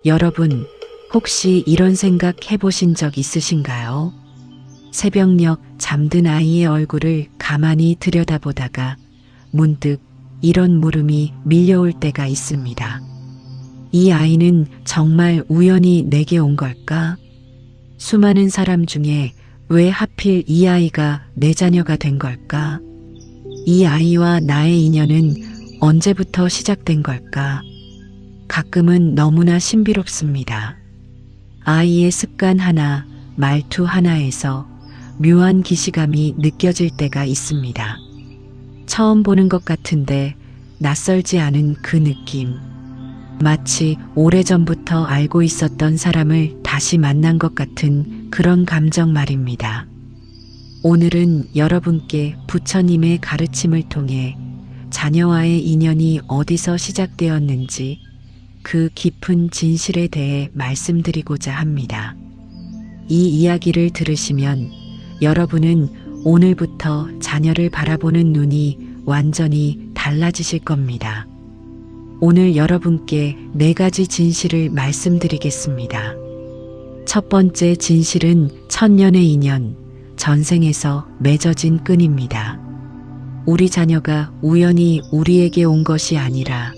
여러분, 혹시 이런 생각 해보신 적 있으신가요? 새벽녘 잠든 아이의 얼굴을 가만히 들여다보다가 문득 이런 물음이 밀려올 때가 있습니다. 이 아이는 정말 우연히 내게 온 걸까? 수많은 사람 중에 왜 하필 이 아이가 내 자녀가 된 걸까? 이 아이와 나의 인연은 언제부터 시작된 걸까? 가끔은 너무나 신비롭습니다. 아이의 습관 하나, 말투 하나에서 묘한 기시감이 느껴질 때가 있습니다. 처음 보는 것 같은데 낯설지 않은 그 느낌. 마치 오래전부터 알고 있었던 사람을 다시 만난 것 같은 그런 감정 말입니다. 오늘은 여러분께 부처님의 가르침을 통해 자녀와의 인연이 어디서 시작되었는지 그 깊은 진실에 대해 말씀드리고자 합니다. 이 이야기를 들으시면 여러분은 오늘부터 자녀를 바라보는 눈이 완전히 달라지실 겁니다. 오늘 여러분께 4가지 진실을 말씀드리겠습니다. 첫 번째 진실은 천년의 인연, 전생에서 맺어진 끈입니다. 우리 자녀가 우연히 우리에게 온 것이 아니라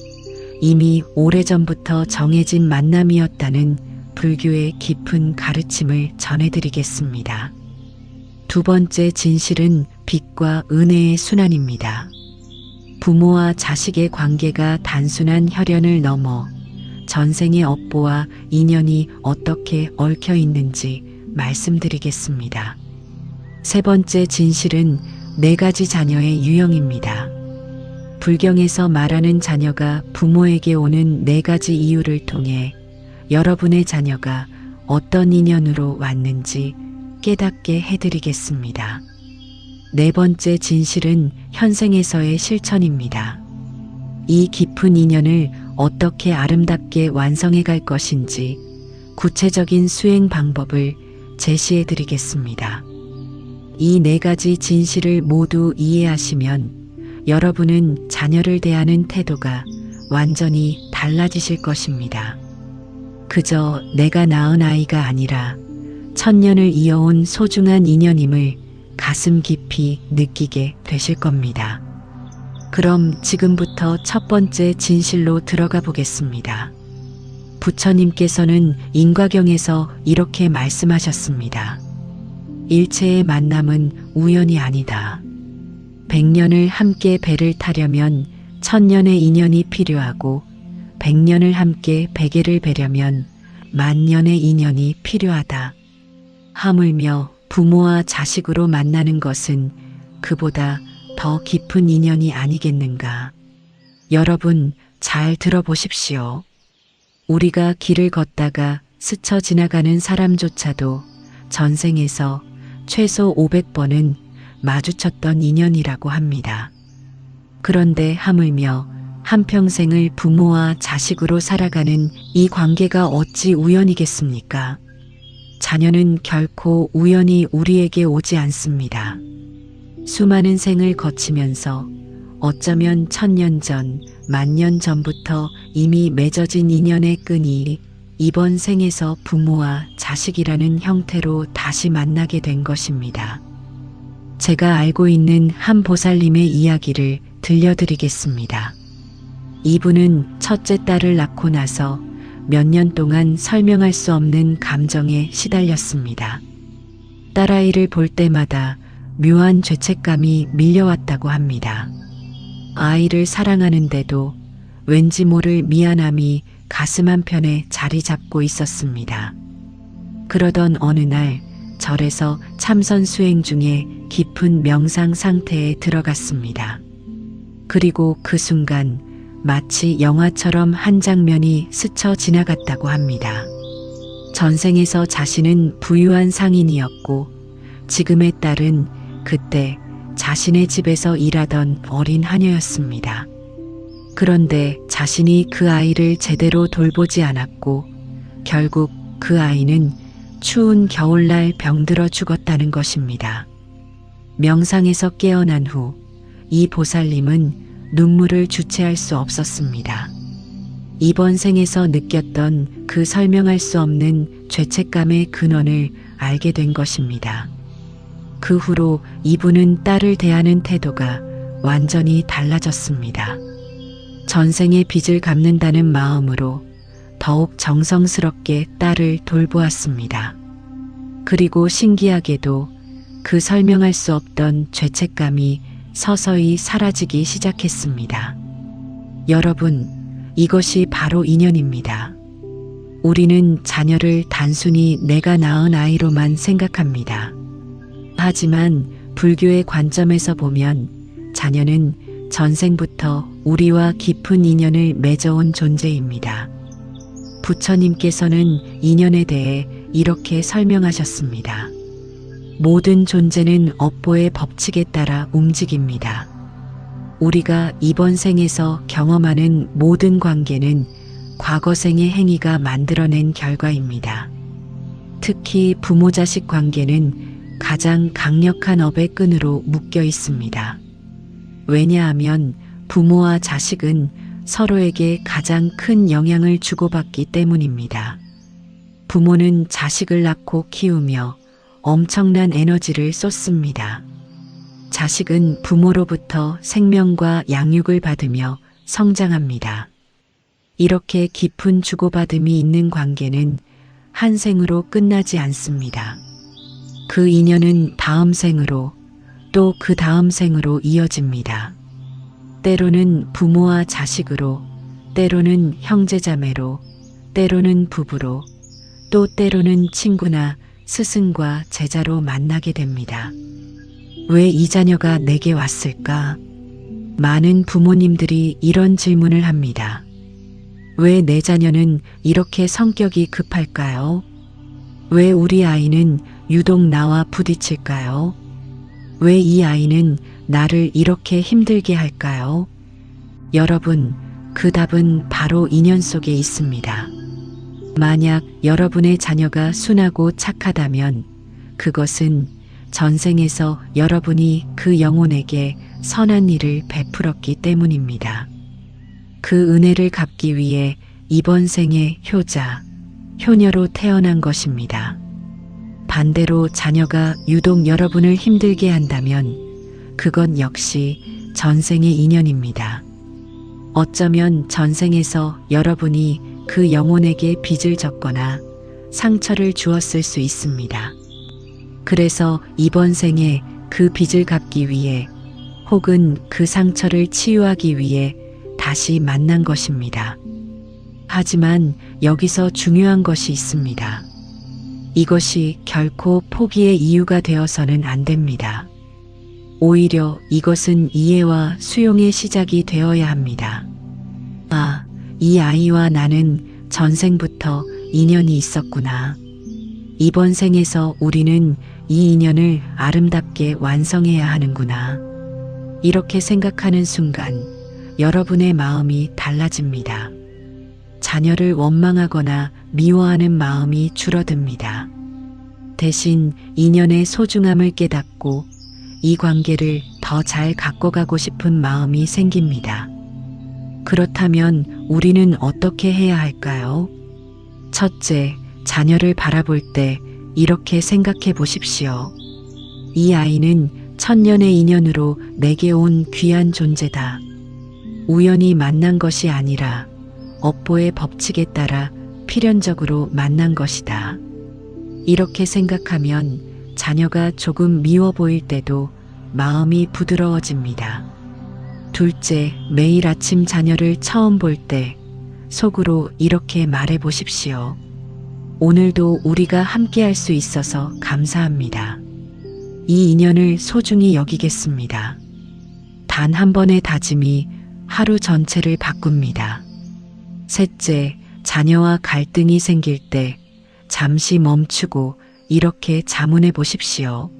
이미 오래전부터 정해진 만남이었다는 불교의 깊은 가르침을 전해드리겠습니다. 두 번째 진실은 빛과 은혜의 순환입니다. 부모와 자식의 관계가 단순한 혈연을 넘어 전생의 업보와 인연이 어떻게 얽혀 있는지 말씀드리겠습니다. 세 번째 진실은 4가지 자녀의 유형입니다. 불경에서 말하는 자녀가 부모에게 오는 4가지 이유를 통해 여러분의 자녀가 어떤 인연으로 왔는지 깨닫게 해드리겠습니다. 4번째 진실은 현생에서의 실천입니다. 이 깊은 인연을 어떻게 아름답게 완성해 갈 것인지 구체적인 수행 방법을 제시해 드리겠습니다. 이 4가지 진실을 모두 이해하시면 여러분은 자녀를 대하는 태도가 완전히 달라지실 것입니다. 그저 내가 낳은 아이가 아니라 천년을 이어온 소중한 인연임을 가슴 깊이 느끼게 되실 겁니다. 그럼 지금부터 첫 번째 진실로 들어가 보겠습니다. 부처님께서는 인과경에서 이렇게 말씀하셨습니다. 일체의 만남은 우연이 아니다. 100년을 함께 배를 타려면 1000년의 인연이 필요하고 100년을 함께 베개를 베려면 10,000년의 인연이 필요하다. 하물며 부모와 자식으로 만나는 것은 그보다 더 깊은 인연이 아니겠는가. 여러분 잘 들어보십시오. 우리가 길을 걷다가 스쳐 지나가는 사람조차도 전생에서 최소 500번은 마주쳤던 인연이라고 합니다. 그런데 하물며 한평생을 부모와 자식으로 살아가는 이 관계가 어찌 우연이겠습니까? 자녀는 결코 우연히 우리에게 오지 않습니다. 수많은 생을 거치면서 어쩌면 1000년 전, 10,000년 전부터 이미 맺어진 인연의 끈이 이번 생에서 부모와 자식이라는 형태로 다시 만나게 된 것입니다. 제가 알고 있는 한 보살님의 이야기를 들려드리겠습니다. 이분은 첫째 딸을 낳고 나서 몇 년 동안 설명할 수 없는 감정에 시달렸습니다. 딸아이를 볼 때마다 묘한 죄책감이 밀려왔다고 합니다. 아이를 사랑하는데도 왠지 모를 미안함이 가슴 한편에 자리 잡고 있었습니다. 그러던 어느 날 절에서 참선 수행 중에 깊은 명상 상태에 들어갔습니다. 그리고 그 순간 마치 영화처럼 한 장면이 스쳐 지나갔다고 합니다. 전생에서 자신은 부유한 상인이었고 지금의 딸은 그때 자신의 집에서 일하던 어린 하녀였습니다. 그런데 자신이 그 아이를 제대로 돌보지 않았고 결국 그 아이는 추운 겨울날 병들어 죽었다는 것입니다. 명상에서 깨어난 후 이 보살님은 눈물을 주체할 수 없었습니다. 이번 생에서 느꼈던 그 설명할 수 없는 죄책감의 근원을 알게 된 것입니다. 그 후로 이분은 딸을 대하는 태도가 완전히 달라졌습니다. 전생의 빚을 갚는다는 마음으로 더욱 정성스럽게 딸을 돌보았습니다. 그리고 신기하게도 그 설명할 수 없던 죄책감이 서서히 사라지기 시작했습니다. 여러분, 이것이 바로 인연입니다. 우리는 자녀를 단순히 내가 낳은 아이로만 생각합니다. 하지만 불교의 관점에서 보면 자녀는 전생부터 우리와 깊은 인연을 맺어온 존재입니다. 부처님께서는 인연에 대해 이렇게 설명하셨습니다. 모든 존재는 업보의 법칙에 따라 움직입니다. 우리가 이번 생에서 경험하는 모든 관계는 과거생의 행위가 만들어낸 결과입니다. 특히 부모-자식 관계는 가장 강력한 업의 끈으로 묶여 있습니다. 왜냐하면 부모와 자식은 서로에게 가장 큰 영향을 주고받기 때문입니다. 부모는 자식을 낳고 키우며 엄청난 에너지를 쏟습니다. 자식은 부모로부터 생명과 양육을 받으며 성장합니다. 이렇게 깊은 주고받음이 있는 관계는 한 생으로 끝나지 않습니다. 그 인연은 다음 생으로 또 그 다음 생으로 이어집니다. 때로는 부모와 자식으로, 때로는 형제자매로, 때로는 부부로, 또 때로는 친구나 스승과 제자로 만나게 됩니다. 왜 이 자녀가 내게 왔을까? 많은 부모님들이 이런 질문을 합니다. 왜 내 자녀는 이렇게 성격이 급할까요? 왜 우리 아이는 유독 나와 부딪힐까요? 왜 이 아이는 나를 이렇게 힘들게 할까요? 여러분, 그 답은 바로 인연 속에 있습니다. 만약 여러분의 자녀가 순하고 착하다면 그것은 전생에서 여러분이 그 영혼에게 선한 일을 베풀었기 때문입니다. 그 은혜를 갚기 위해 이번 생에 효자, 효녀로 태어난 것입니다. 반대로 자녀가 유독 여러분을 힘들게 한다면 그건 역시 전생의 인연입니다. 어쩌면 전생에서 여러분이 그 영혼에게 빚을 졌거나 상처를 주었을 수 있습니다. 그래서 이번 생에 그 빚을 갚기 위해 혹은 그 상처를 치유하기 위해 다시 만난 것입니다. 하지만 여기서 중요한 것이 있습니다. 이것이 결코 포기의 이유가 되어서는 안 됩니다. 오히려 이것은 이해와 수용의 시작이 되어야 합니다. 아, 이 아이와 나는 전생부터 인연이 있었구나. 이번 생에서 우리는 이 인연을 아름답게 완성해야 하는구나. 이렇게 생각하는 순간 여러분의 마음이 달라집니다. 자녀를 원망하거나 미워하는 마음이 줄어듭니다. 대신 인연의 소중함을 깨닫고 이 관계를 더 잘 가꿔가고 싶은 마음이 생깁니다. 그렇다면 우리는 어떻게 해야 할까요? 첫째, 자녀를 바라볼 때 이렇게 생각해 보십시오. 이 아이는 천년의 인연으로 내게 온 귀한 존재다. 우연히 만난 것이 아니라 업보의 법칙에 따라 필연적으로 만난 것이다. 이렇게 생각하면 자녀가 조금 미워 보일 때도 마음이 부드러워집니다. 둘째, 매일 아침 자녀를 처음 볼 때 속으로 이렇게 말해 보십시오. 오늘도 우리가 함께 할 수 있어서 감사합니다. 이 인연을 소중히 여기겠습니다. 단 한 번의 다짐이 하루 전체를 바꿉니다. 셋째, 자녀와 갈등이 생길 때 잠시 멈추고 이렇게 자문해 보십시오.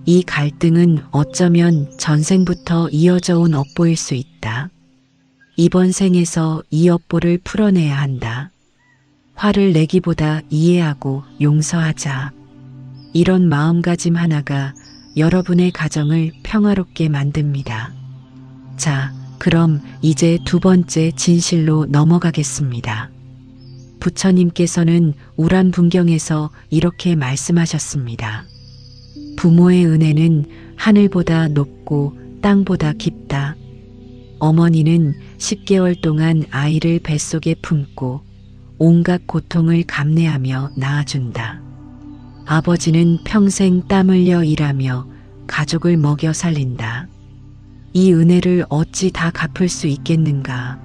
이 갈등은 어쩌면 전생부터 이어져 온 업보일 수 있다. 이번 생에서 이 업보를 풀어내야 한다. 화를 내기보다 이해하고 용서하자. 이런 마음가짐 하나가 여러분의 가정을 평화롭게 만듭니다. 자, 그럼 이제 두 번째 진실로 넘어가겠습니다. 부처님께서는 우란분경에서 이렇게 말씀하셨습니다. 부모의 은혜는 하늘보다 높고 땅보다 깊다. 어머니는 10개월 동안 아이를 뱃속에 품고 온갖 고통을 감내하며 낳아준다. 아버지는 평생 땀 흘려 일하며 가족을 먹여 살린다. 이 은혜를 어찌 다 갚을 수 있겠는가.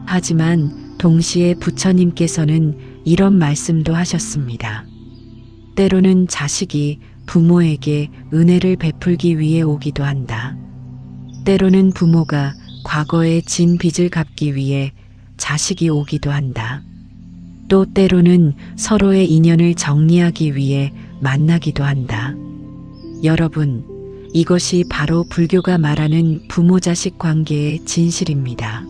하지만 동시에 부처님께서는 이런 말씀도 하셨습니다. 때로는 자식이 부모에게 은혜를 베풀기 위해 오기도 한다. 때로는 부모가 과거의 진 빚을 갚기 위해 자식이 오기도 한다. 또 때로는 서로의 인연을 정리하기 위해 만나기도 한다. 여러분, 이것이 바로 불교가 말하는 부모-자식 관계의 진실입니다.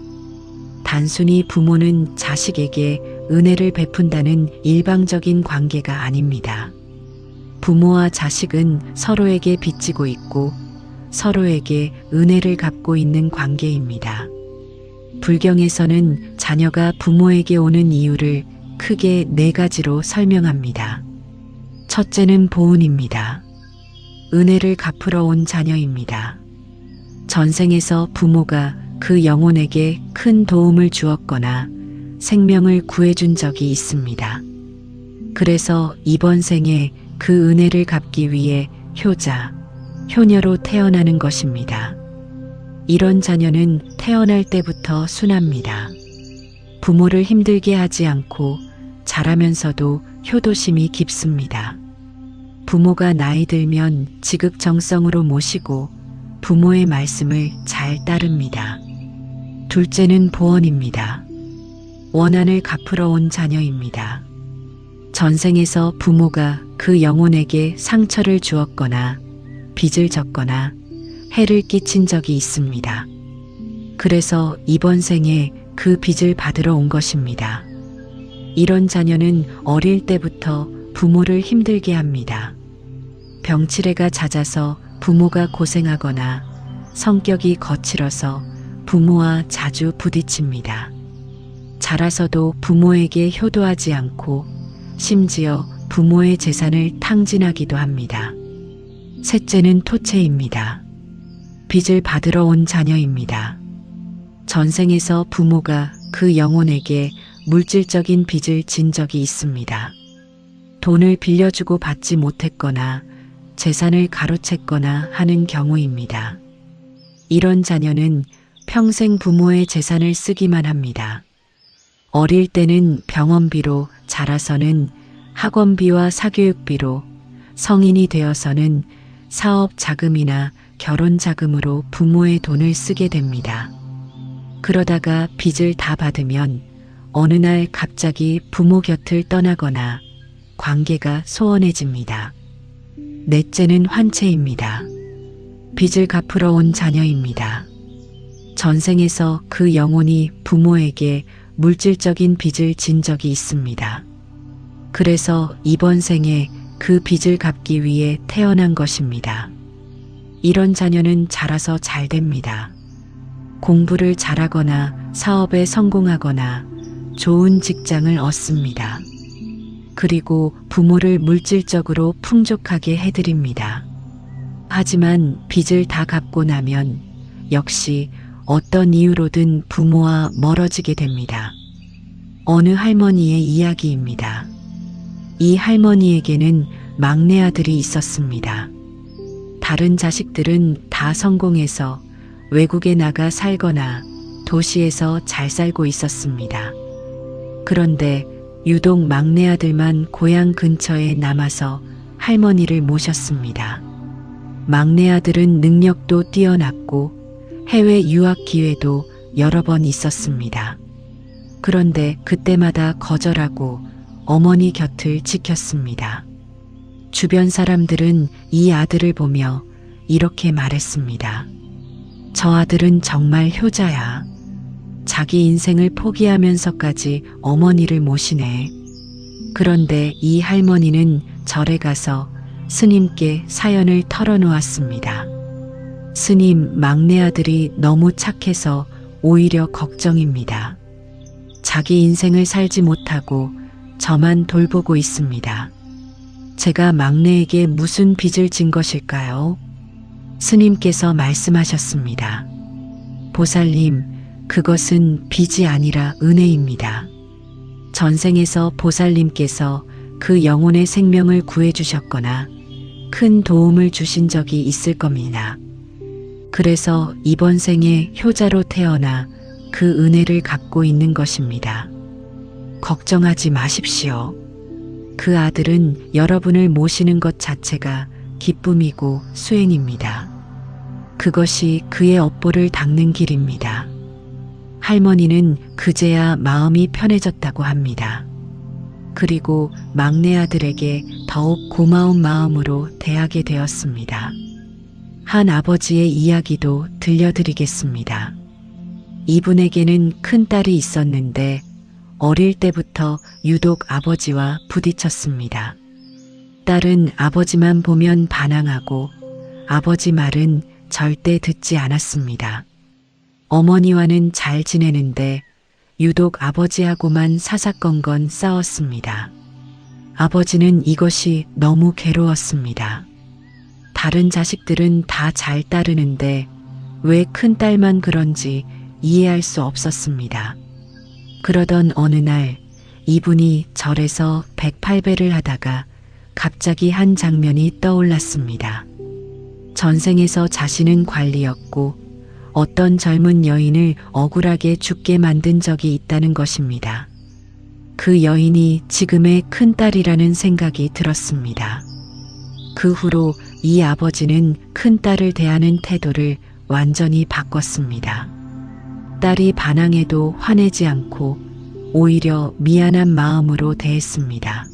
단순히 부모는 자식에게 은혜를 베푼다는 일방적인 관계가 아닙니다. 부모와 자식은 서로에게 빚지고 있고 서로에게 은혜를 갚고 있는 관계입니다. 불경에서는 자녀가 부모에게 오는 이유를 크게 4가지로 설명합니다. 첫째는 보은입니다. 은혜를 갚으러 온 자녀입니다. 전생에서 부모가 그 영혼에게 큰 도움을 주었거나 생명을 구해준 적이 있습니다. 그래서 이번 생에 그 은혜를 갚기 위해 효자, 효녀로 태어나는 것입니다. 이런 자녀는 태어날 때부터 순합니다. 부모를 힘들게 하지 않고 자라면서도 효도심이 깊습니다. 부모가 나이 들면 지극정성으로 모시고 부모의 말씀을 잘 따릅니다. 둘째는 보언입니다. 원한을 갚으러 온 자녀입니다. 전생에서 부모가 그 영혼에게 상처를 주었거나 빚을 졌거나 해를 끼친 적이 있습니다. 그래서 이번 생에 그 빚을 받으러 온 것입니다. 이런 자녀는 어릴 때부터 부모를 힘들게 합니다. 병치레가 잦아서 부모가 고생하거나 성격이 거칠어서 부모와 자주 부딪힙니다. 자라서도 부모에게 효도하지 않고 심지어 부모의 재산을 탕진하기도 합니다. 셋째는 토체입니다. 빚을 받으러 온 자녀입니다. 전생에서 부모가 그 영혼에게 물질적인 빚을 진 적이 있습니다. 돈을 빌려주고 받지 못했거나 재산을 가로챘거나 하는 경우입니다. 이런 자녀는 평생 부모의 재산을 쓰기만 합니다. 어릴 때는 병원비로, 자라서는 학원비와 사교육비로, 성인이 되어서는 사업 자금이나 결혼 자금으로 부모의 돈을 쓰게 됩니다. 그러다가 빚을 다 받으면 어느 날 갑자기 부모 곁을 떠나거나 관계가 소원해집니다. 넷째는 환체입니다. 빚을 갚으러 온 자녀입니다. 전생에서 그 영혼이 부모에게 물질적인 빚을 진 적이 있습니다. 그래서 이번 생에 그 빚을 갚기 위해 태어난 것입니다. 이런 자녀는 자라서 잘 됩니다. 공부를 잘하거나 사업에 성공하거나 좋은 직장을 얻습니다. 그리고 부모를 물질적으로 풍족하게 해드립니다. 하지만 빚을 다 갚고 나면 역시 어떤 이유로든 부모와 멀어지게 됩니다. 어느 할머니의 이야기입니다. 이 할머니에게는 막내 아들이 있었습니다. 다른 자식들은 다 성공해서 외국에 나가 살거나 도시에서 잘 살고 있었습니다. 그런데 유독 막내 아들만 고향 근처에 남아서 할머니를 모셨습니다. 막내 아들은 능력도 뛰어났고 해외 유학 기회도 여러 번 있었습니다. 그런데 그때마다 거절하고 어머니 곁을 지켰습니다. 주변 사람들은 이 아들을 보며 이렇게 말했습니다. 저 아들은 정말 효자야. 자기 인생을 포기하면서까지 어머니를 모시네. 그런데 이 할머니는 절에 가서 스님께 사연을 털어놓았습니다. 스님, 막내 아들이 너무 착해서 오히려 걱정입니다. 자기 인생을 살지 못하고 저만 돌보고 있습니다. 제가 막내에게 무슨 빚을 진 것일까요? 스님께서 말씀하셨습니다. 보살님, 그것은 빚이 아니라 은혜입니다. 전생에서 보살님께서 그 영혼의 생명을 구해주셨거나 큰 도움을 주신 적이 있을 겁니다. 그래서 이번 생에 효자로 태어나 그 은혜를 갖고 있는 것입니다. 걱정하지 마십시오. 그 아들은 여러분을 모시는 것 자체가 기쁨이고 수행입니다. 그것이 그의 업보를 닦는 길입니다. 할머니는 그제야 마음이 편해졌다고 합니다. 그리고 막내 아들에게 더욱 고마운 마음으로 대하게 되었습니다. 한 아버지의 이야기도 들려드리겠습니다. 이분에게는 큰 딸이 있었는데 어릴 때부터 유독 아버지와 부딪혔습니다. 딸은 아버지만 보면 반항하고 아버지 말은 절대 듣지 않았습니다. 어머니와는 잘 지내는데 유독 아버지하고만 사사건건 싸웠습니다. 아버지는 이것이 너무 괴로웠습니다. 다른 자식들은 다 잘 따르는데 왜 큰딸만 그런지 이해할 수 없었습니다. 그러던 어느 날 이분이 절에서 108배를 하다가 갑자기 한 장면이 떠올랐습니다. 전생에서 자신은 관리였고 어떤 젊은 여인을 억울하게 죽게 만든 적이 있다는 것입니다. 그 여인이 지금의 큰딸이라는 생각이 들었습니다. 그 후로 이 아버지는 큰딸을 대하는 태도를 완전히 바꿨습니다. 딸이 반항해도 화내지 않고 오히려 미안한 마음으로 대했습니다.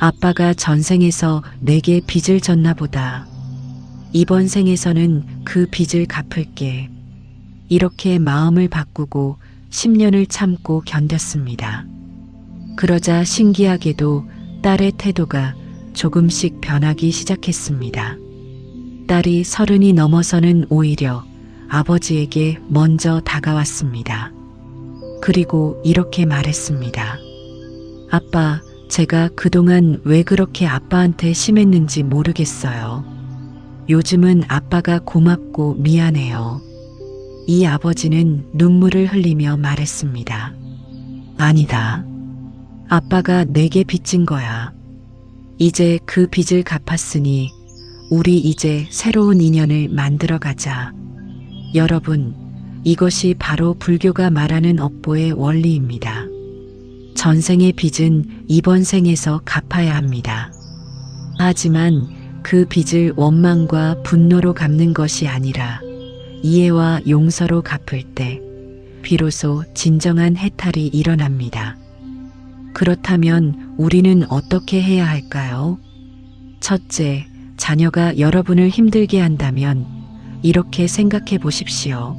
아빠가 전생에서 내게 빚을 졌나 보다. 이번 생에서는 그 빚을 갚을게. 이렇게 마음을 바꾸고 10년을 참고 견뎠습니다. 그러자 신기하게도 딸의 태도가 조금씩 변하기 시작했습니다. 딸이 30이 넘어서는 오히려 아버지에게 먼저 다가왔습니다. 그리고 이렇게 말했습니다. 아빠, 제가 그동안 왜 그렇게 아빠한테 심했는지 모르겠어요. 요즘은 아빠가 고맙고 미안해요. 이 아버지는 눈물을 흘리며 말했습니다. 아니다. 아빠가 내게 빚진 거야. 이제 그 빚을 갚았으니 우리 이제 새로운 인연을 만들어 가자. 여러분, 이것이 바로 불교가 말하는 업보의 원리입니다. 전생의 빚은 이번 생에서 갚아야 합니다. 하지만 그 빚을 원망과 분노로 갚는 것이 아니라 이해와 용서로 갚을 때 비로소 진정한 해탈이 일어납니다. 그렇다면 우리는 어떻게 해야 할까요? 첫째, 자녀가 여러분을 힘들게 한다면 이렇게 생각해 보십시오.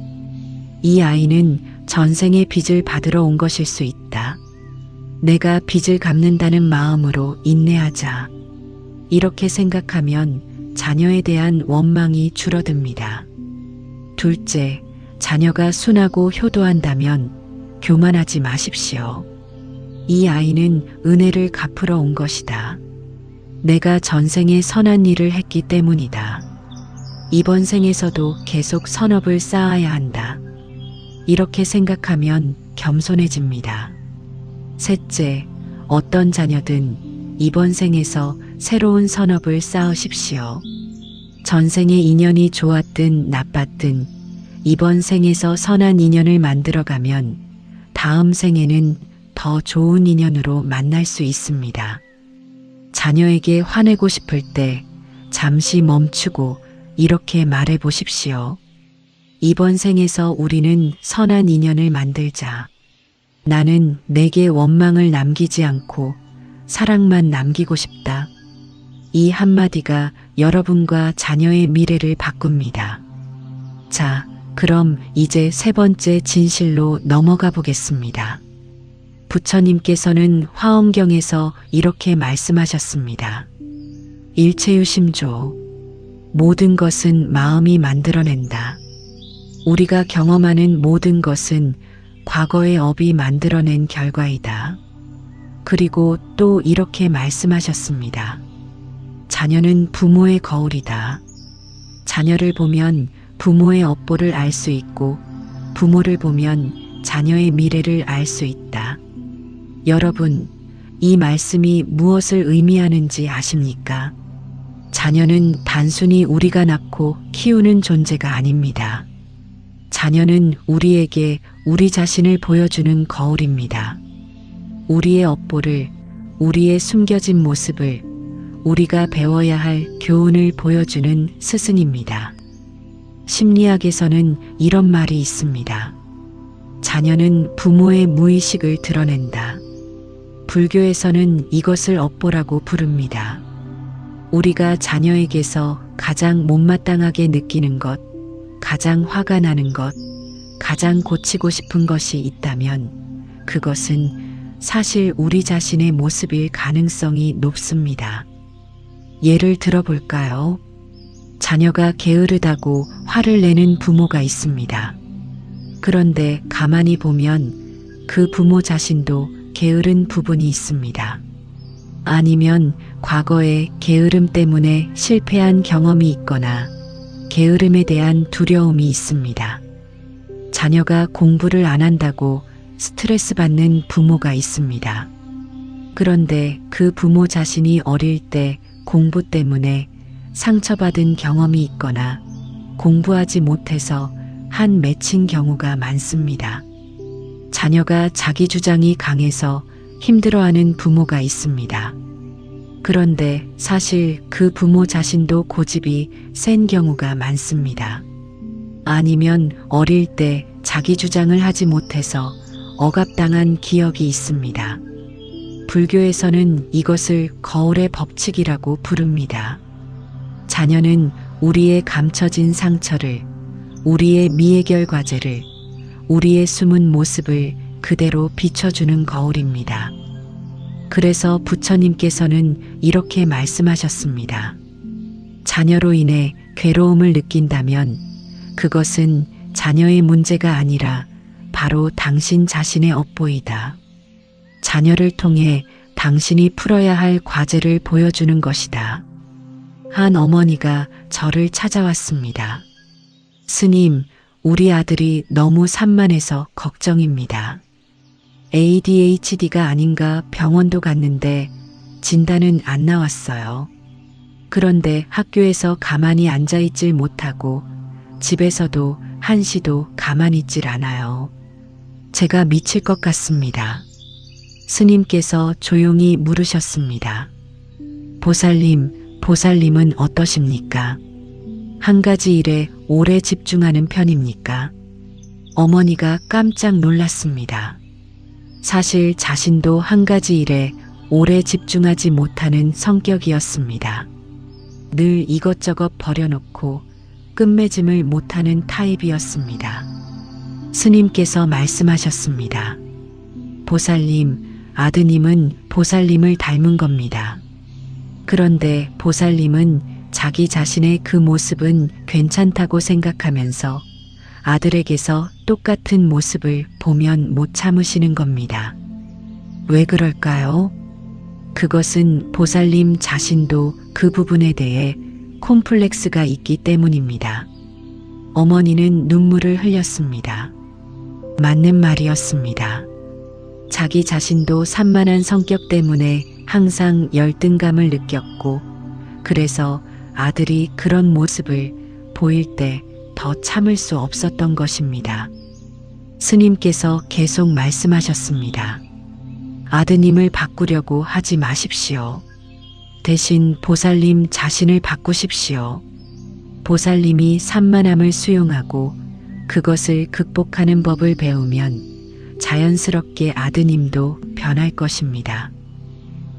이 아이는 전생의 빚을 받으러 온 것일 수 있다. 내가 빚을 갚는다는 마음으로 인내하자. 이렇게 생각하면 자녀에 대한 원망이 줄어듭니다. 둘째, 자녀가 순하고 효도한다면 교만하지 마십시오. 이 아이는 은혜를 갚으러 온 것이다. 내가 전생에 선한 일을 했기 때문이다. 이번 생에서도 계속 선업을 쌓아야 한다. 이렇게 생각하면 겸손해집니다. 셋째, 어떤 자녀든 이번 생에서 새로운 선업을 쌓으십시오. 전생의 인연이 좋았든 나빴든 이번 생에서 선한 인연을 만들어가면 다음 생에는 더 좋은 인연으로 만날 수 있습니다. 자녀에게 화내고 싶을 때 잠시 멈추고 이렇게 말해 보십시오. 이번 생에서 우리는 선한 인연을 만들자. 나는 내게 원망을 남기지 않고 사랑만 남기고 싶다. 이 한마디가 여러분과 자녀의 미래를 바꿉니다. 자, 그럼 이제 세 번째 진실로 넘어가 보겠습니다. 부처님께서는 화엄경에서 이렇게 말씀하셨습니다. 일체유심조. 모든 것은 마음이 만들어낸다. 우리가 경험하는 모든 것은 과거의 업이 만들어낸 결과이다. 그리고 또 이렇게 말씀하셨습니다. 자녀는 부모의 거울이다. 자녀를 보면 부모의 업보를 알 수 있고 부모를 보면 자녀의 미래를 알 수 있다. 여러분, 이 말씀이 무엇을 의미하는지 아십니까? 자녀는 단순히 우리가 낳고 키우는 존재가 아닙니다. 자녀는 우리에게 우리 자신을 보여주는 거울입니다. 우리의 업보를, 우리의 숨겨진 모습을, 우리가 배워야 할 교훈을 보여주는 스승입니다. 심리학에서는 이런 말이 있습니다. 자녀는 부모의 무의식을 드러낸다. 불교에서는 이것을 업보라고 부릅니다. 우리가 자녀에게서 가장 못마땅하게 느끼는 것, 가장 화가 나는 것, 가장 고치고 싶은 것이 있다면 그것은 사실 우리 자신의 모습일 가능성이 높습니다. 예를 들어볼까요? 자녀가 게으르다고 화를 내는 부모가 있습니다. 그런데 가만히 보면 그 부모 자신도 게으른 부분이 있습니다. 아니면 과거에 게으름 때문에 실패한 경험이 있거나 게으름에 대한 두려움이 있습니다. 자녀가 공부를 안 한다고 스트레스 받는 부모가 있습니다. 그런데 그 부모 자신이 어릴 때 공부 때문에 상처받은 경험이 있거나 공부하지 못해서 한 맺힌 경우가 많습니다. 자녀가 자기 주장이 강해서 힘들어하는 부모가 있습니다. 그런데 사실 그 부모 자신도 고집이 센 경우가 많습니다. 아니면 어릴 때 자기 주장을 하지 못해서 억압당한 기억이 있습니다. 불교에서는 이것을 거울의 법칙이라고 부릅니다. 자녀는 우리의 감춰진 상처를, 우리의 미해결 과제를, 우리의 숨은 모습을 그대로 비춰주는 거울입니다. 그래서 부처님께서는 이렇게 말씀하셨습니다. 자녀로 인해 괴로움을 느낀다면 그것은 자녀의 문제가 아니라 바로 당신 자신의 업보이다. 자녀를 통해 당신이 풀어야 할 과제를 보여주는 것이다. 한 어머니가 저를 찾아왔습니다. 스님, 우리 아들이 너무 산만해서 걱정입니다. ADHD가 아닌가 병원도 갔는데 진단은 안 나왔어요. 그런데 학교에서 가만히 앉아있질 못하고 집에서도 한시도 가만히 있질 않아요. 제가 미칠 것 같습니다. 스님께서 조용히 물으셨습니다. 보살님은 어떠십니까? 한 가지 일에 오래 집중하는 편입니까? 어머니가 깜짝 놀랐습니다. 사실 자신도 한 가지 일에 오래 집중하지 못하는 성격이었습니다. 늘 이것저것 버려놓고 끝맺음을 못하는 타입이었습니다. 스님께서 말씀하셨습니다. 보살님, 아드님은 보살님을 닮은 겁니다. 그런데 보살님은 자기 자신의 그 모습은 괜찮다고 생각하면서 아들에게서 똑같은 모습을 보면 못 참으시는 겁니다. 왜 그럴까요? 그것은 보살님 자신도 그 부분에 대해 콤플렉스가 있기 때문입니다. 어머니는 눈물을 흘렸습니다. 맞는 말이었습니다. 자기 자신도 산만한 성격 때문에 항상 열등감을 느꼈고, 그래서 아들이 그런 모습을 보일 때 더 참을 수 없었던 것입니다. 스님께서 계속 말씀하셨습니다. 아드님을 바꾸려고 하지 마십시오. 대신 보살님 자신을 바꾸십시오. 보살님이 산만함을 수용하고 그것을 극복하는 법을 배우면 자연스럽게 아드님도 변할 것입니다.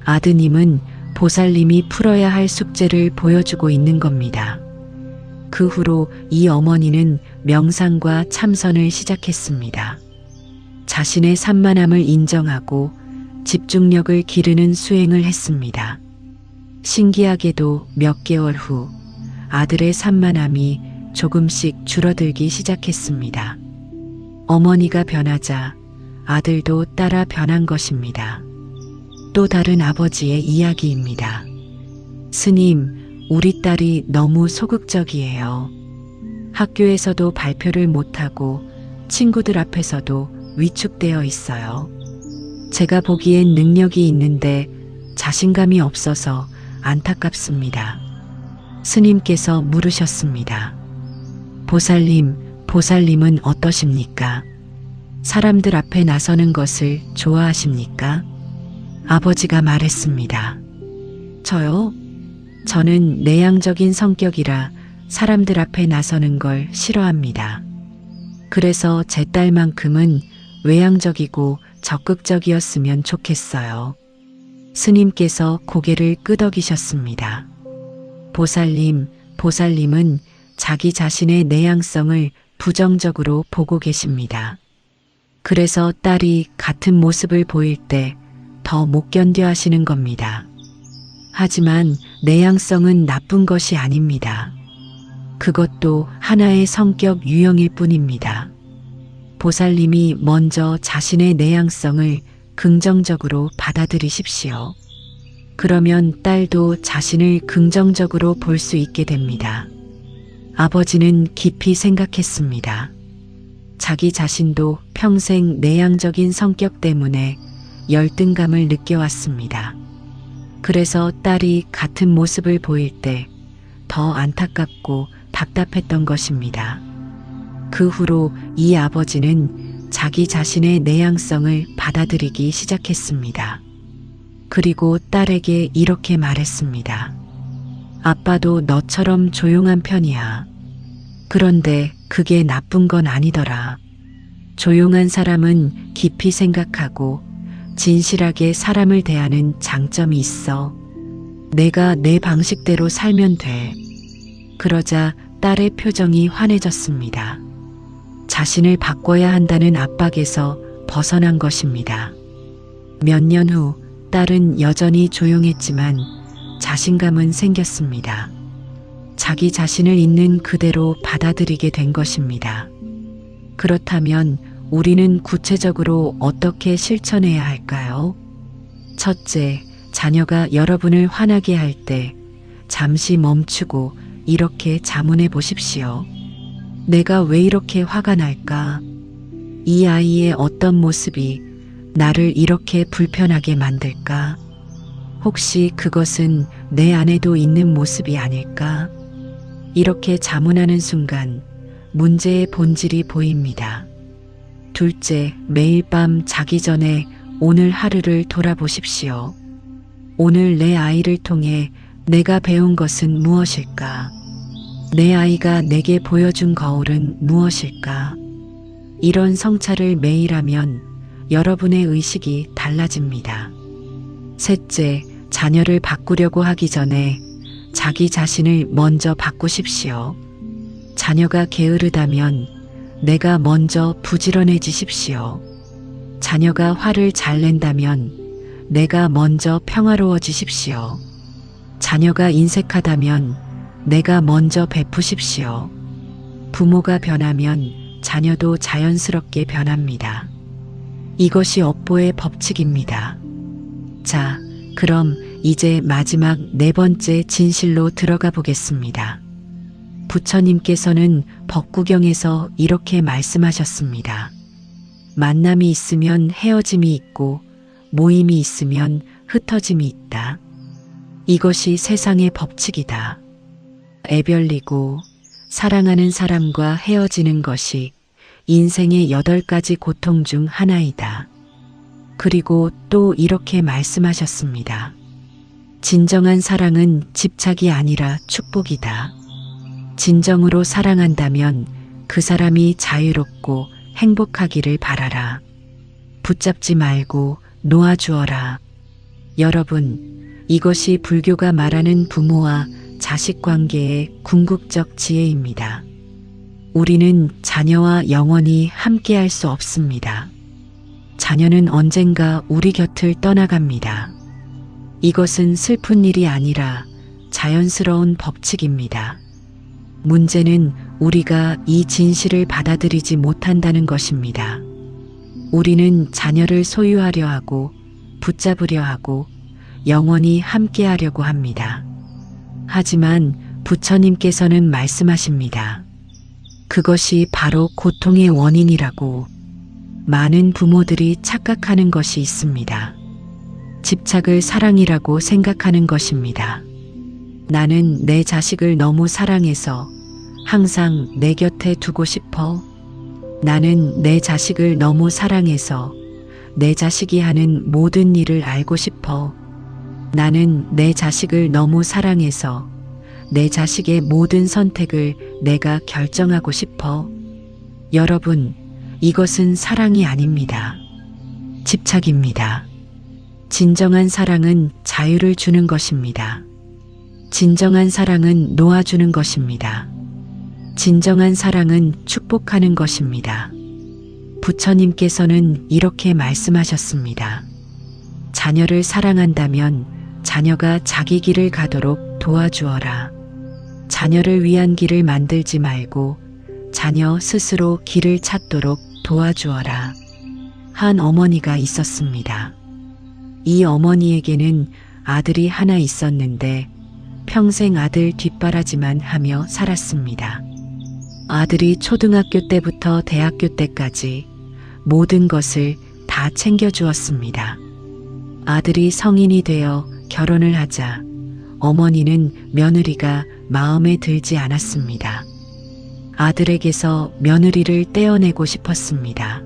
아드님은 보살님이 풀어야 할 숙제를 보여주고 있는 겁니다. 그 후로 이 어머니는 명상과 참선을 시작했습니다. 자신의 산만함을 인정하고 집중력을 기르는 수행을 했습니다. 신기하게도 몇 개월 후 아들의 산만함이 조금씩 줄어들기 시작했습니다. 어머니가 변하자 아들도 따라 변한 것입니다. 또 다른 아버지의 이야기입니다. 스님, 우리 딸이 너무 소극적이에요. 학교에서도 발표를 못하고 친구들 앞에서도 위축되어 있어요. 제가 보기엔 능력이 있는데 자신감이 없어서 안타깝습니다. 스님께서 물으셨습니다. 보살님은 어떠십니까? 사람들 앞에 나서는 것을 좋아하십니까? 아버지가 말했습니다. 저요? 저는 내향적인 성격이라 사람들 앞에 나서는 걸 싫어합니다. 그래서 제 딸만큼은 외향적이고 적극적이었으면 좋겠어요. 스님께서 고개를 끄덕이셨습니다. 보살님은 자기 자신의 내향성을 부정적으로 보고 계십니다. 그래서 딸이 같은 모습을 보일 때 더 못 견뎌 하시는 겁니다. 하지만 내향성은 나쁜 것이 아닙니다. 그것도 하나의 성격 유형일 뿐입니다. 보살님이 먼저 자신의 내향성을 긍정적으로 받아들이십시오. 그러면 딸도 자신을 긍정적으로 볼 수 있게 됩니다. 아버지는 깊이 생각했습니다. 자기 자신도 평생 내향적인 성격 때문에 열등감을 느껴왔습니다. 그래서 딸이 같은 모습을 보일 때 더 안타깝고 답답했던 것입니다. 그 후로 이 아버지는 자기 자신의 내향성을 받아들이기 시작했습니다. 그리고 딸에게 이렇게 말했습니다. 아빠도 너처럼 조용한 편이야. 그런데 그게 나쁜 건 아니더라. 조용한 사람은 깊이 생각하고 진실하게 사람을 대하는 장점이 있어. 내가 내 방식대로 살면 돼. 그러자 딸의 표정이 환해졌습니다. 자신을 바꿔야 한다는 압박에서 벗어난 것입니다. 몇 년 후 딸은 여전히 조용했지만 자신감은 생겼습니다. 자기 자신을 있는 그대로 받아들이게 된 것입니다. 그렇다면 우리는 구체적으로 어떻게 실천해야 할까요? 첫째, 자녀가 여러분을 화나게 할 때 잠시 멈추고 이렇게 자문해 보십시오. 내가 왜 이렇게 화가 날까? 이 아이의 어떤 모습이 나를 이렇게 불편하게 만들까? 혹시 그것은 내 안에도 있는 모습이 아닐까? 이렇게 자문하는 순간 문제의 본질이 보입니다. 둘째, 매일 밤 자기 전에 오늘 하루를 돌아보십시오. 오늘 내 아이를 통해 내가 배운 것은 무엇일까? 내 아이가 내게 보여준 거울은 무엇일까? 이런 성찰을 매일 하면 여러분의 의식이 달라집니다. 셋째, 자녀를 바꾸려고 하기 전에 자기 자신을 먼저 바꾸십시오. 자녀가 게으르다면 내가 먼저 부지런해지십시오. 자녀가 화를 잘 낸다면 내가 먼저 평화로워지십시오. 자녀가 인색하다면 내가 먼저 베푸십시오. 부모가 변하면 자녀도 자연스럽게 변합니다. 이것이 업보의 법칙입니다. 자, 그럼 이제 마지막 네 번째 진실로 들어가 보겠습니다. 부처님께서는 법구경에서 이렇게 말씀하셨습니다. 만남이 있으면 헤어짐이 있고 모임이 있으면 흩어짐이 있다. 이것이 세상의 법칙이다. 애별리고 사랑하는 사람과 헤어지는 것이 인생의 8가지 고통 중 하나이다. 그리고 또 이렇게 말씀하셨습니다. 진정한 사랑은 집착이 아니라 축복이다. 진정으로 사랑한다면 그 사람이 자유롭고 행복하기를 바라라. 붙잡지 말고 놓아주어라. 여러분, 이것이 불교가 말하는 부모와 자식 관계의 궁극적 지혜입니다. 우리는 자녀와 영원히 함께할 수 없습니다. 자녀는 언젠가 우리 곁을 떠나갑니다. 이것은 슬픈 일이 아니라 자연스러운 법칙입니다. 문제는 우리가 이 진실을 받아들이지 못한다는 것입니다. 우리는 자녀를 소유하려 하고 붙잡으려 하고 영원히 함께하려고 합니다. 하지만 부처님께서는 말씀하십니다. 그것이 바로 고통의 원인이라고. 많은 부모들이 착각하는 것이 있습니다. 집착을 사랑이라고 생각하는 것입니다. 나는 내 자식을 너무 사랑해서 항상 내 곁에 두고 싶어. 나는 내 자식을 너무 사랑해서 내 자식이 하는 모든 일을 알고 싶어. 나는 내 자식을 너무 사랑해서 내 자식의 모든 선택을 내가 결정하고 싶어. 여러분, 이것은 사랑이 아닙니다. 집착입니다. 진정한 사랑은 자유를 주는 것입니다. 진정한 사랑은 놓아주는 것입니다. 진정한 사랑은 축복하는 것입니다. 부처님께서는 이렇게 말씀하셨습니다. 자녀를 사랑한다면 자녀가 자기 길을 가도록 도와주어라. 자녀를 위한 길을 만들지 말고 자녀 스스로 길을 찾도록 도와주어라. 한 어머니가 있었습니다. 이 어머니에게는 아들이 하나 있었는데 평생 아들 뒷바라지만 하며 살았습니다. 아들이 초등학교 때부터 대학교 때까지 모든 것을 다 챙겨주었습니다. 아들이 성인이 되어 결혼을 하자 어머니는 며느리가 마음에 들지 않았습니다. 아들에게서 며느리를 떼어내고 싶었습니다.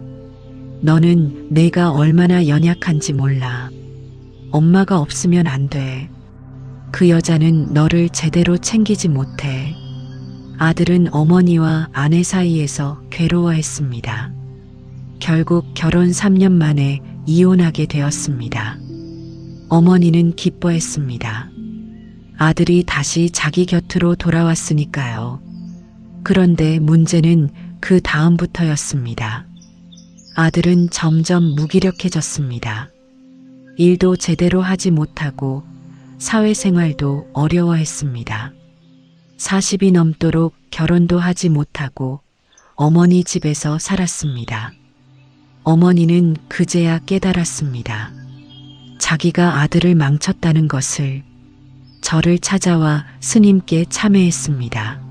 너는 내가 얼마나 연약한지 몰라. 엄마가 없으면 안 돼. 그 여자는 너를 제대로 챙기지 못해. 아들은 어머니와 아내 사이에서 괴로워했습니다. 결국 결혼 3년 만에 이혼하게 되었습니다. 어머니는 기뻐했습니다. 아들이 다시 자기 곁으로 돌아왔으니까요. 그런데 문제는 그 다음부터였습니다. 아들은 점점 무기력해졌습니다. 일도 제대로 하지 못하고 사회생활도 어려워했습니다. 40이 넘도록 결혼도 하지 못하고 어머니 집에서 살았습니다. 어머니는 그제야 깨달았습니다. 자기가 아들을 망쳤다는 것을. 저를 찾아와 스님께 참회했습니다.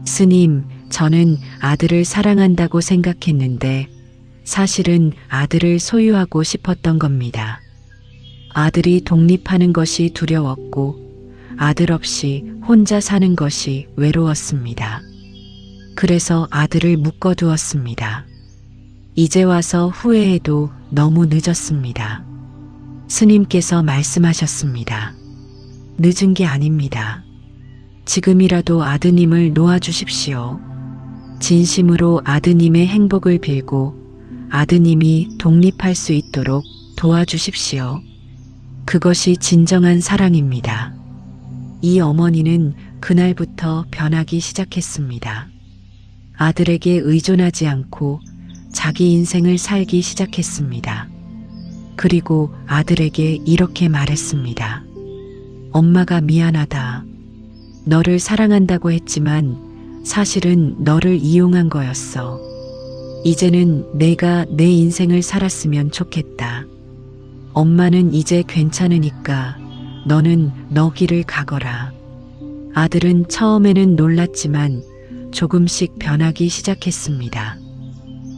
스님, 저는 아들을 사랑한다고 생각했는데 사실은 아들을 소유하고 싶었던 겁니다. 아들이 독립하는 것이 두려웠고 아들 없이 혼자 사는 것이 외로웠습니다. 그래서 아들을 묶어두었습니다. 이제 와서 후회해도 너무 늦었습니다. 스님께서 말씀하셨습니다. 늦은 게 아닙니다. 지금이라도 아드님을 놓아주십시오. 진심으로 아드님의 행복을 빌고 아드님이 독립할 수 있도록 도와주십시오. 그것이 진정한 사랑입니다. 이 어머니는 그날부터 변하기 시작했습니다. 아들에게 의존하지 않고 자기 인생을 살기 시작했습니다. 그리고 아들에게 이렇게 말했습니다. 엄마가 미안하다. 너를 사랑한다고 했지만 사실은 너를 이용한 거였어. 이제는 내가 내 인생을 살았으면 좋겠다. 엄마는 이제 괜찮으니까 너는 너 길을 가거라. 아들은 처음에는 놀랐지만 조금씩 변하기 시작했습니다.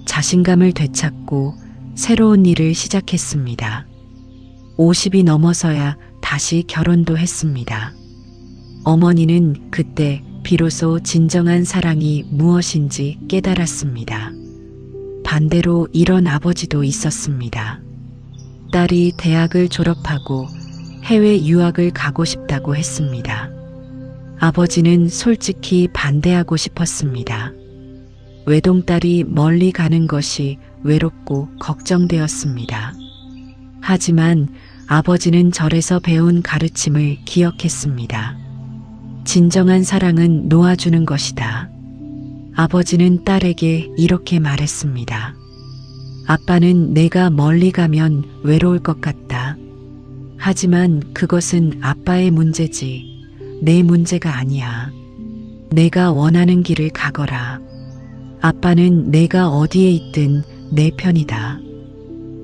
자신감을 되찾고 새로운 일을 시작했습니다. 50이 넘어서야 다시 결혼도 했습니다. 어머니는 그때 비로소 진정한 사랑이 무엇인지 깨달았습니다. 반대로 이런 아버지도 있었습니다. 딸이 대학을 졸업하고 해외 유학을 가고 싶다고 했습니다. 아버지는 솔직히 반대하고 싶었습니다. 외동딸이 멀리 가는 것이 외롭고 걱정되었습니다. 하지만 아버지는 절에서 배운 가르침을 기억했습니다. 진정한 사랑은 놓아주는 것이다. 아버지는 딸에게 이렇게 말했습니다. 아빠는 내가 멀리 가면 외로울 것 같다. 하지만 그것은 아빠의 문제지 내 문제가 아니야. 내가 원하는 길을 가거라. 아빠는 내가 어디에 있든 내 편이다.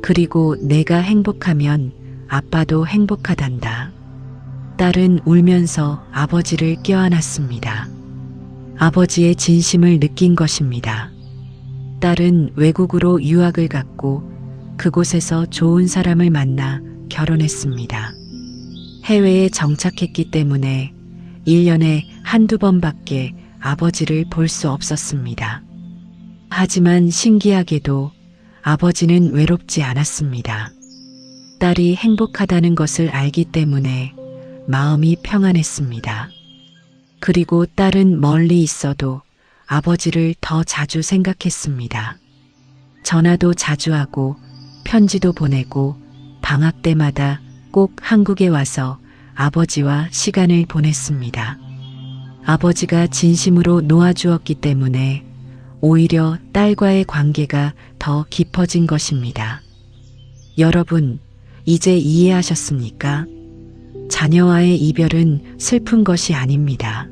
그리고 내가 행복하면 아빠도 행복하단다. 딸은 울면서 아버지를 껴안았습니다. 아버지의 진심을 느낀 것입니다. 딸은 외국으로 유학을 갔고 그곳에서 좋은 사람을 만나 결혼했습니다. 해외에 정착했기 때문에 1년에 한두 번밖에 아버지를 볼 수 없었습니다. 하지만 신기하게도 아버지는 외롭지 않았습니다. 딸이 행복하다는 것을 알기 때문에 마음이 평안했습니다. 그리고 딸은 멀리 있어도 아버지를 더 자주 생각했습니다. 전화도 자주 하고 편지도 보내고 방학 때마다 꼭 한국에 와서 아버지와 시간을 보냈습니다. 아버지가 진심으로 놓아주었기 때문에 오히려 딸과의 관계가 더 깊어진 것입니다. 여러분, 이제 이해하셨습니까? 자녀와의 이별은 슬픈 것이 아닙니다.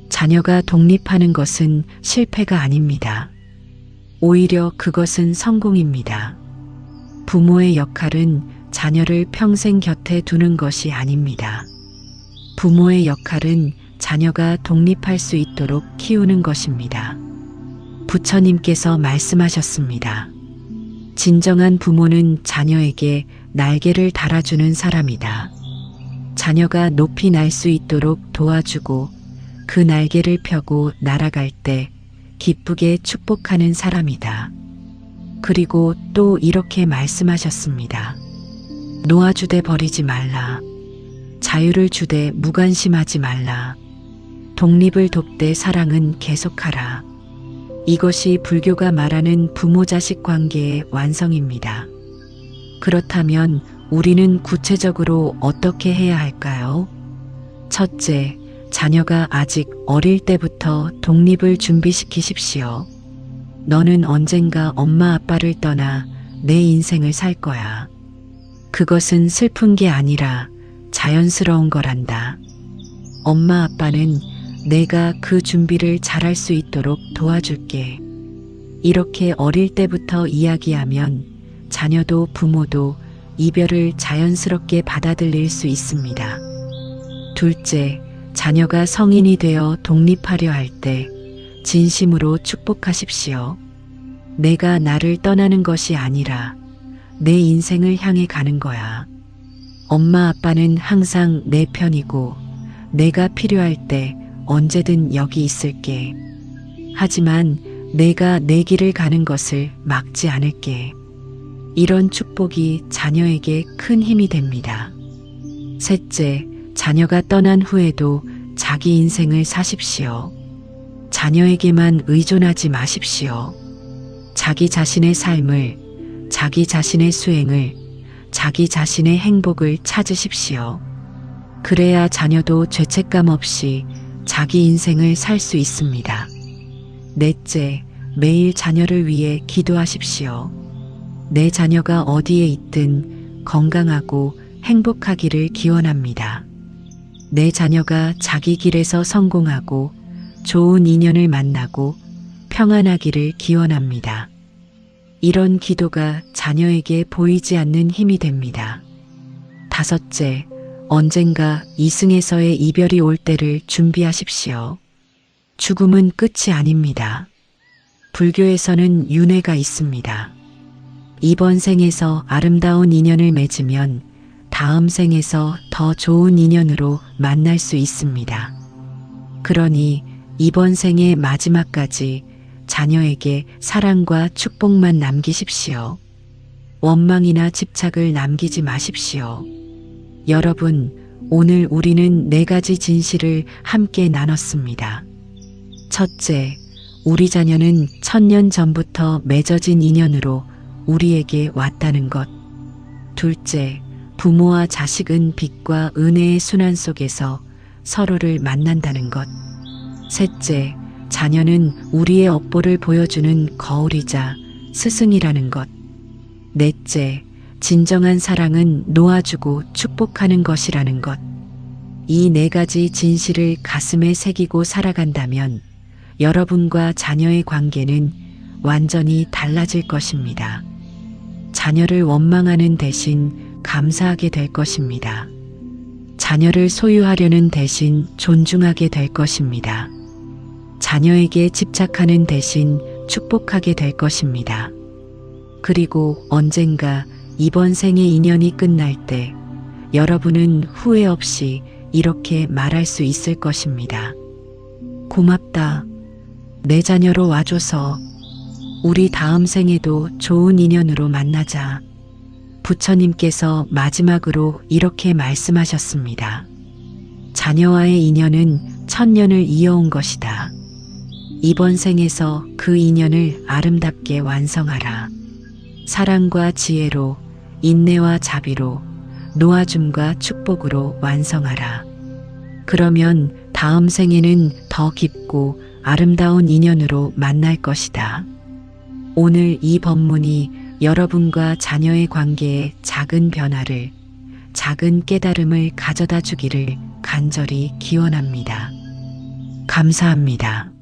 자녀가 독립하는 것은 실패가 아닙니다. 오히려 그것은 성공입니다. 부모의 역할은 자녀를 평생 곁에 두는 것이 아닙니다. 부모의 역할은 자녀가 독립할 수 있도록 키우는 것입니다. 부처님께서 말씀하셨습니다. 진정한 부모는 자녀에게 날개를 달아주는 사람이다. 자녀가 높이 날 수 있도록 도와주고 그 날개를 펴고 날아갈 때 기쁘게 축복하는 사람이다. 그리고 또 이렇게 말씀하셨습니다. 놓아주되 버리지 말라. 자유를 주되 무관심하지 말라. 독립을 돕되 사랑은 계속하라. 이것이 불교가 말하는 부모-자식 관계의 완성입니다. 그렇다면 우리는 구체적으로 어떻게 해야 할까요? 첫째, 자녀가 아직 어릴 때부터 독립을 준비시키십시오. 너는 언젠가 엄마 아빠를 떠나 내 인생을 살 거야. 그것은 슬픈 게 아니라 자연스러운 거란다. 엄마 아빠는 내가 그 준비를 잘할 수 있도록 도와줄게. 이렇게 어릴 때부터 이야기하면 자녀도 부모도 이별을 자연스럽게 받아들일 수 있습니다. 둘째, 자녀가 성인이 되어 독립하려 할 때 진심으로 축복하십시오. 내가 나를 떠나는 것이 아니라 내 인생을 향해 가는 거야. 엄마 아빠는 항상 내 편이고 내가 필요할 때 언제든 여기 있을게. 하지만 내가 내 길을 가는 것을 막지 않을게. 이런 축복이 자녀에게 큰 힘이 됩니다. 셋째, 자녀가 떠난 후에도 자기 인생을 사십시오. 자녀에게만 의존하지 마십시오. 자기 자신의 삶을, 자기 자신의 수행을, 자기 자신의 행복을 찾으십시오. 그래야 자녀도 죄책감 없이 자기 인생을 살 수 있습니다. 넷째, 매일 자녀를 위해 기도하십시오. 내 자녀가 어디에 있든 건강하고 행복하기를 기원합니다. 내 자녀가 자기 길에서 성공하고 좋은 인연을 만나고 평안하기를 기원합니다. 이런 기도가 자녀에게 보이지 않는 힘이 됩니다. 다섯째, 언젠가 이승에서의 이별이 올 때를 준비하십시오. 죽음은 끝이 아닙니다. 불교에서는 윤회가 있습니다. 이번 생에서 아름다운 인연을 맺으면 다음 생에서 더 좋은 인연으로 만날 수 있습니다. 그러니 이번 생의 마지막까지 자녀에게 사랑과 축복만 남기십시오. 원망이나 집착을 남기지 마십시오. 여러분, 오늘 우리는 4가지 진실을 함께 나눴습니다. 첫째, 우리 자녀는 1000년 전부터 맺어진 인연으로 우리에게 왔다는 것. 둘째, 부모와 자식은 빛과 은혜의 순환 속에서 서로를 만난다는 것. 셋째, 자녀는 우리의 업보를 보여주는 거울이자 스승이라는 것. 넷째, 진정한 사랑은 놓아주고 축복하는 것이라는 것. 이 네 가지 진실을 가슴에 새기고 살아간다면 여러분과 자녀의 관계는 완전히 달라질 것입니다. 자녀를 원망하는 대신 감사하게 될 것입니다. 자녀를 소유하려는 대신 존중하게 될 것입니다. 자녀에게 집착하는 대신 축복하게 될 것입니다. 그리고 언젠가 이번 생의 인연이 끝날 때 여러분은 후회 없이 이렇게 말할 수 있을 것입니다. 고맙다. 내 자녀로 와줘서. 우리 다음 생에도 좋은 인연으로 만나자. 부처님께서 마지막으로 이렇게 말씀하셨습니다. 자녀와의 인연은 천년을 이어온 것이다. 이번 생에서 그 인연을 아름답게 완성하라. 사랑과 지혜로, 인내와 자비로, 놓아줌과 축복으로 완성하라. 그러면 다음 생에는 더 깊고 아름다운 인연으로 만날 것이다. 오늘 이 법문이 여러분과 자녀의 관계에 작은 변화를, 작은 깨달음을 가져다 주기를 간절히 기원합니다. 감사합니다.